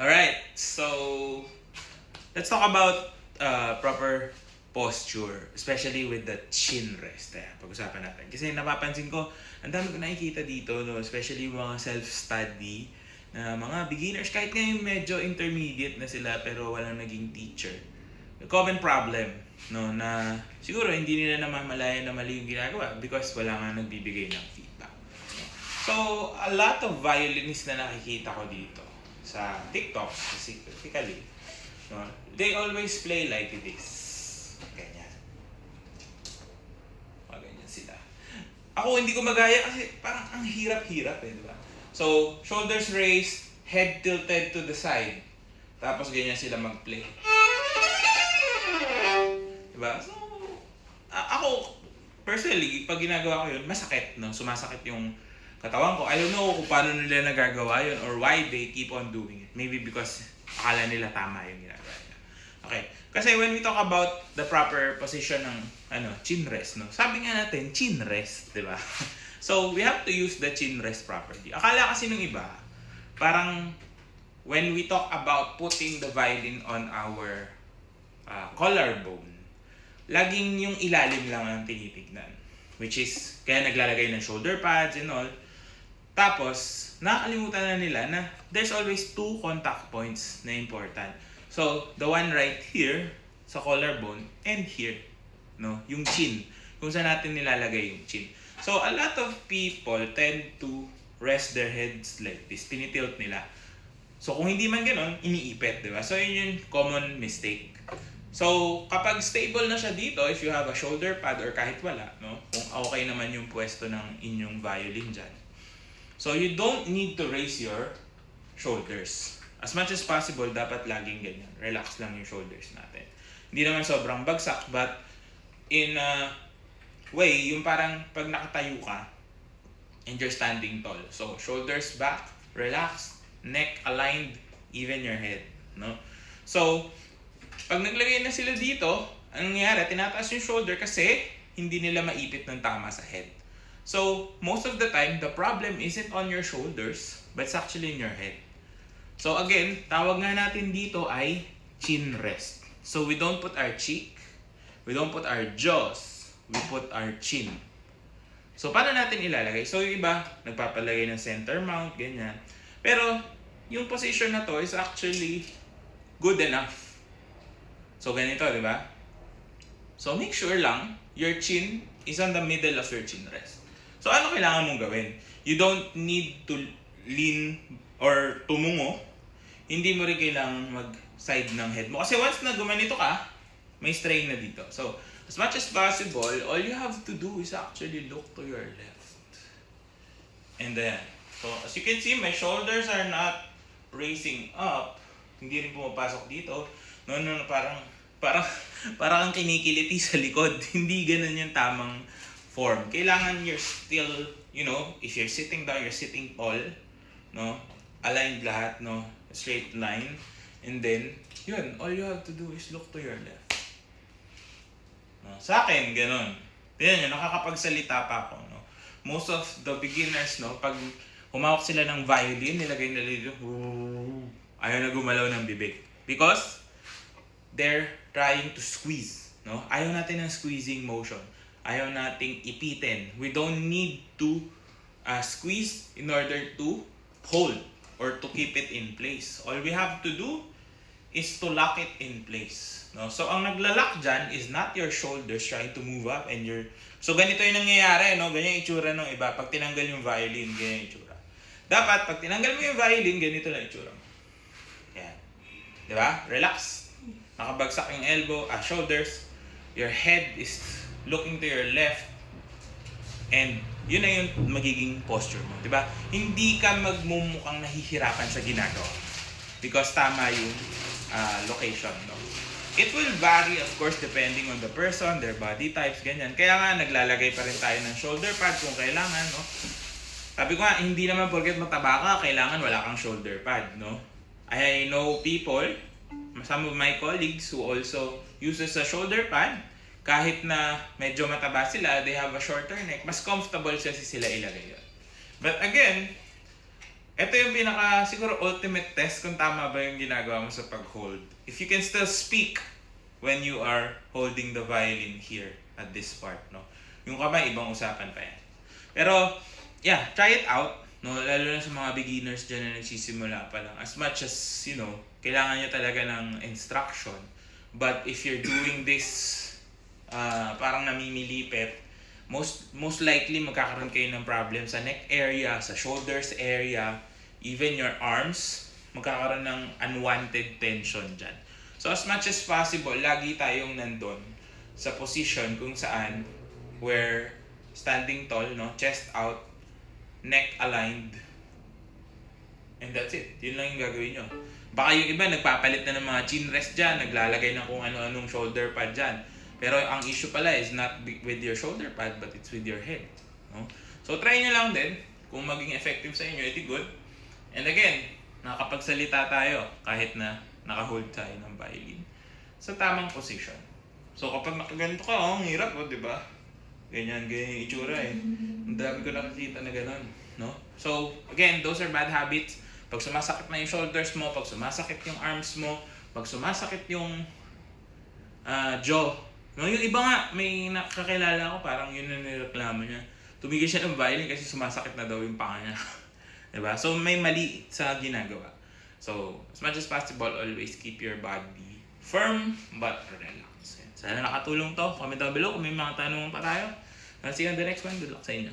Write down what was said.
Alright, so let's talk about proper posture, especially with the chin rest. Ayan, pag-usapan natin. Kasi napapansin ko, ang dami ko nakikita dito, no? Especially yung mga self-study na mga beginners, kahit ngayon medyo intermediate na sila pero walang naging teacher. The common problem, no, na siguro hindi nila namamalayan na mali yung ginagawa because wala nga nagbibigay ng feedback. So, a lot of violinists na nakikita ko dito sa TikTok specifically, no, they always play like this. Ganyan. Ganyan sila. Ako hindi ko magaya kasi parang ang hirap-hirap di ba? So, shoulders raised, head tilted to the side. Tapos ganyan sila mag-play. Diba? So, ako, personally, pag ginagawa ko yun, masakit, no? Sumasakit yung katawan ko. I don't know kung paano nila nagagawa yun or why they keep on doing it. Maybe because akala nila tama yung ginagawa nila. Okay. Kasi when we talk about the proper position ng chin rest, no? Sabi nga natin, chin rest, di ba? So, we have to use the chin rest properly. Akala kasi nung iba, parang when we talk about putting the violin on our collarbone, laging yung ilalim lang ang tinitignan. Which is, kaya naglalagay ng shoulder pads and all. Tapos, nakakalimutan na nila na there's always two contact points na important. So, the one right here, sa collarbone, and here, no, yung chin. Kung saan natin nilalagay yung chin. So, a lot of people tend to rest their heads like this. Tinitilt nila. So, kung hindi man ganon, iniipit, di ba? So, yun yung common mistake. So, kapag stable na siya dito, if you have a shoulder pad or kahit wala, no, kung okay naman yung pwesto ng inyong violin dyan. So, you don't need to raise your shoulders. As much as possible, dapat laging ganyan. Relax lang yung shoulders natin. Hindi naman sobrang bagsak, but in a way, yung parang pag nakatayo ka and you're standing tall. So, shoulders back, relax, neck aligned, even your head. No? So, pag naglagay na sila dito, anong nangyayari? Tinataas yung shoulder kasi hindi nila maipit ng tama sa head. So, most of the time, the problem isn't on your shoulders, but it's actually in your head. So again, tawag nga natin dito ay chin rest. So we don't put our cheek, we don't put our jaws, we put our chin. So paano natin ilalagay? So yung iba, nagpapalagay ng center mount, ganyan. Pero yung position na to is actually good enough. So ganito, di ba? So make sure lang, your chin is on the middle of your chin rest. So ano kailangan mong gawin? You don't need to lean or tumungo. Hindi mo rin kailangang mag-side ng head mo. Kasi once na gumanito ka, may strain na dito. So, as much as possible, all you have to do is actually look to your left. And then, so as you can see, my shoulders are not raising up. Hindi rin pumapasok dito. No, parang kang kinikiliti sa likod. Hindi ganun yung tamang form. Kailangan you're still, if you're sitting down, you're sitting tall, no? Aligned lahat, no? Straight line. And then, yun, all you have to do is look to your left. No? Sa akin, ganun. Tignan nyo, nakakapagsalita pa ako, no? Most of the beginners, no, pag humawak sila ng violin, nilagay nila dito, ayaw na gumalaw ng bibig. Because, they're trying to squeeze, no? Ayaw natin ng squeezing motion. Ayaw nating ipitin. We don't need to squeeze in order to hold or to keep it in place. All we have to do is to lock it in place. No? So, ang naglalak dyan is not your shoulders trying to move up and your... So, ganito yung nangyayari, no? Ganyan yung itsura ng iba. Pag tinanggal yung violin, ganyan yung itsura. Dapat, pag tinanggal mo yung violin, ganito lang itsura mo. Yan. Di ba? Relax. Nakabagsak yung elbow, shoulders. Your head is looking to your left. And yun na yung magiging posture mo, di ba? Hindi ka magmumukhang nahihirapan sa ginagawa because tama yung location, no? It will vary, of course, depending on the person, their body types, ganyan. Kaya nga, naglalagay pa rin tayo ng shoulder pad kung kailangan, no? Sabi ko nga, hindi naman porket mataba ka, kailangan wala kang shoulder pad, no? I know people, some of my colleagues who also uses a shoulder pad, kahit na medyo mataba sila, they have a shorter neck, mas comfortable kasi sila ilagay yun. But again, ito yung pinaka, siguro ultimate test kung tama ba yung ginagawa mo sa pag-hold. If you can still speak when you are holding the violin here at this part, no? Yung kamay, ibang usapan pa yan. Pero, yeah, try it out, no? Lalo na sa mga beginners dyan na nagsisimula pa lang. As much as, kailangan nyo talaga ng instruction. But if you're doing this, parang namimilipit, most likely magkakaroon kayo ng problem sa neck area, sa shoulders area, even your arms, magkakaroon ng unwanted tension dyan. So as much as possible, lagi tayong nandun sa position kung saan where standing tall, no, chest out, neck aligned, and that's it. Yun lang yung gagawin nyo. Baka yung iba nagpapalit na ng mga chin rest dyan, naglalagay na kung ano-anong shoulder pad dyan. Pero ang issue pala is not with your shoulder pad, but it's with your head. No? So try nyo lang din kung maging effective sa inyo, iti good. And again, nakapagsalita tayo kahit na naka-hold tayo ng violin sa tamang position. So kapag nakaganito ka, ang hirap, di ba? Ganyan yung itsura eh. Ang dami ko nakikita na gano'n. No? So again, those are bad habits. Pag sumasakit na yung shoulders mo, pag sumasakit yung arms mo, pag sumasakit yung jaw. No, yung iba nga, may nakakilala ko, parang yun na nireklamo niya. Tumigil siya ng violin kasi sumasakit na daw yung panga niya. Diba? So may mali sa ginagawa. So, as much as possible, always keep your body firm but relaxed. Sana nakatulong to. Comment down below kung may mga tanong pa tayo. I'll see you on the next one. Good luck sa inyo.